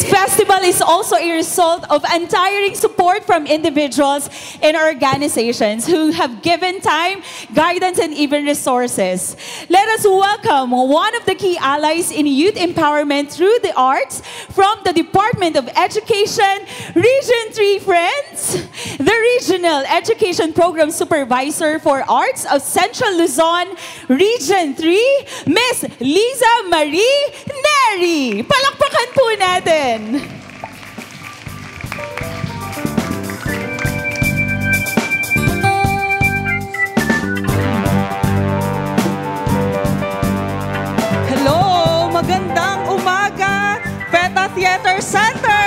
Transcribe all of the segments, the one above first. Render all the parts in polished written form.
festival is also a result of untiring support from individuals and organizations who have given time, guidance, and even resources. Let us welcome one of the key allies in youth empowerment through the arts from the Department of Education, Region 3 Friends, the Regional Education Program Supervisor for Arts of Central Luzon, Region 3, Miss Liza Marie Neri. Palakpakan po natin. Hello! Magandang umaga, PETA Theater Center!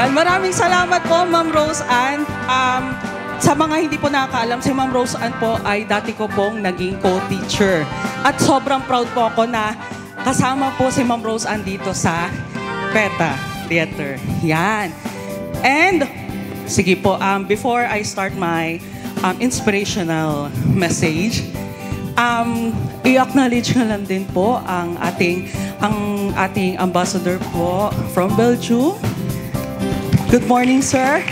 Yan, maraming salamat po, Ma'am Rose Ann. Sa mga hindi po nakakaalam, si Ma'am Rose Ann po ay dati ko pong naging co-teacher. At sobrang proud po ako na kasama po si Ma'am Rose Ann dito sa PETA Theater. Yan. And, sige po, before I start my inspirational message, i-acknowledge nga lang din po ang ating ambassador po from Belgium. Good morning, sir.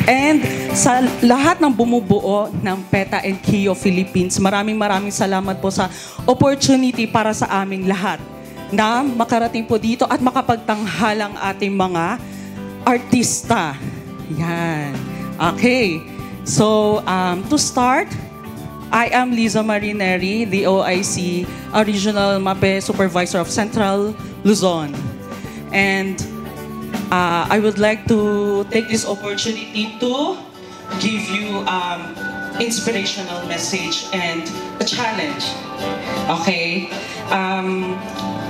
And sa lahat ng bumubuo ng PETA and KIO Philippines, maraming salamat po sa opportunity para sa aming lahat na makarating po dito at makapagtanghalang ating mga artista. Yan. Okay. So, to start, I am Liza Marie Neri, the OIC Regional MAPE Supervisor of Central Luzon. And I would like to take this opportunity to give you inspirational message and a challenge. Okay?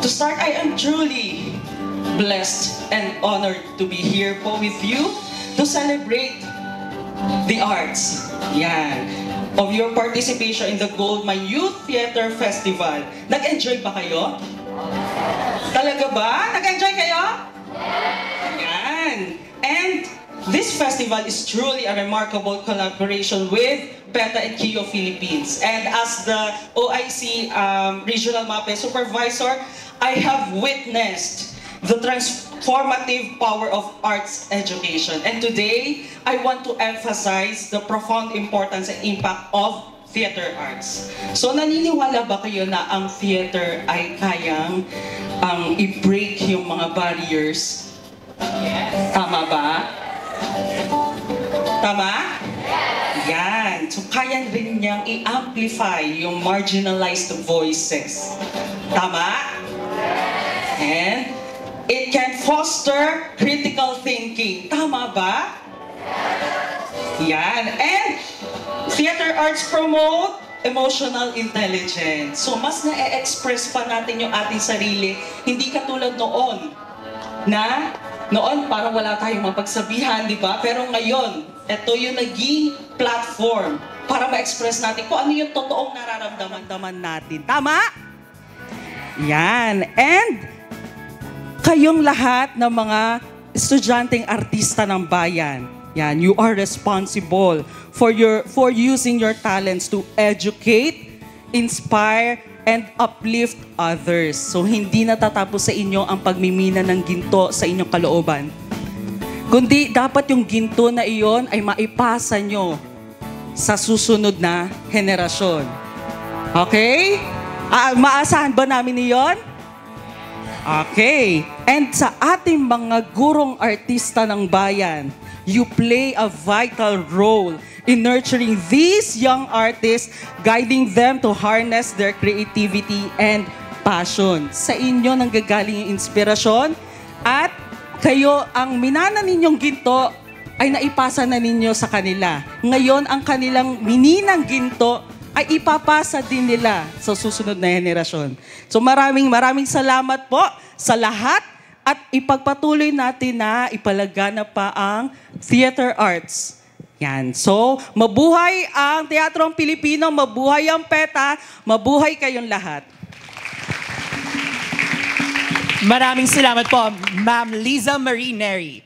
To start, I am truly blessed and honored to be here po with you to celebrate the arts. Yan. Of your participation in the Goldmine Youth Theater Festival. Nag-enjoy ba kayo? Talaga ba? Nag-enjoy kayo? Yan. And this festival is truly a remarkable collaboration with PETA and KIO Philippines. And as the OIC Regional MAPE Supervisor, I have witnessed the transformative power of arts education. And today, I want to emphasize the profound importance and impact of theater arts. So naniniwala ba kayo na ang theater ay kayang i-break yung mga barriers? Yes. Tama ba? Tama? Yes. Yan. So kaya rin niyang i-amplify yung marginalized voices. Tama? Yes. And it can foster critical thinking. Tama ba? Yan. And theater arts promote emotional intelligence. So, mas na-express pa natin yung ating sarili. Hindi katulad noon, na noon parang wala tayong mapagsabihan, di ba? Pero ngayon, ito yung naging platform para ma-express natin kung ano yung totoong nararamdaman natin. Tama? Yan. And kayong lahat ng mga estudyanteng artista ng bayan, yan, you are responsible for using your talents to educate, inspire, and uplift others. So hindi natatapos sa inyo ang pagmimina ng ginto sa inyong kalooban. Kundi dapat yung ginto na iyon ay maipasa nyo sa susunod na henerasyon. Okay? Maasahan ba namin iyon? Okay. And sa ating mga gurong artista ng bayan, you play a vital role in nurturing these young artists, guiding them to harness their creativity and passion. Sa inyo nanggagaling yung inspirasyon at kayo, ang minana ninyong ginto ay naipasa na ninyo sa kanila. Ngayon, ang kanilang mininang ginto ay ipapasa din nila sa susunod na henerasyon. So maraming salamat po sa lahat at ipagpatuloy natin na ipalaganap pa ang theater arts. Yan. So, mabuhay ang Teatrong Pilipino, mabuhay ang PETA, mabuhay kayong lahat. Maraming salamat po, Ma'am Liza Marie Neri.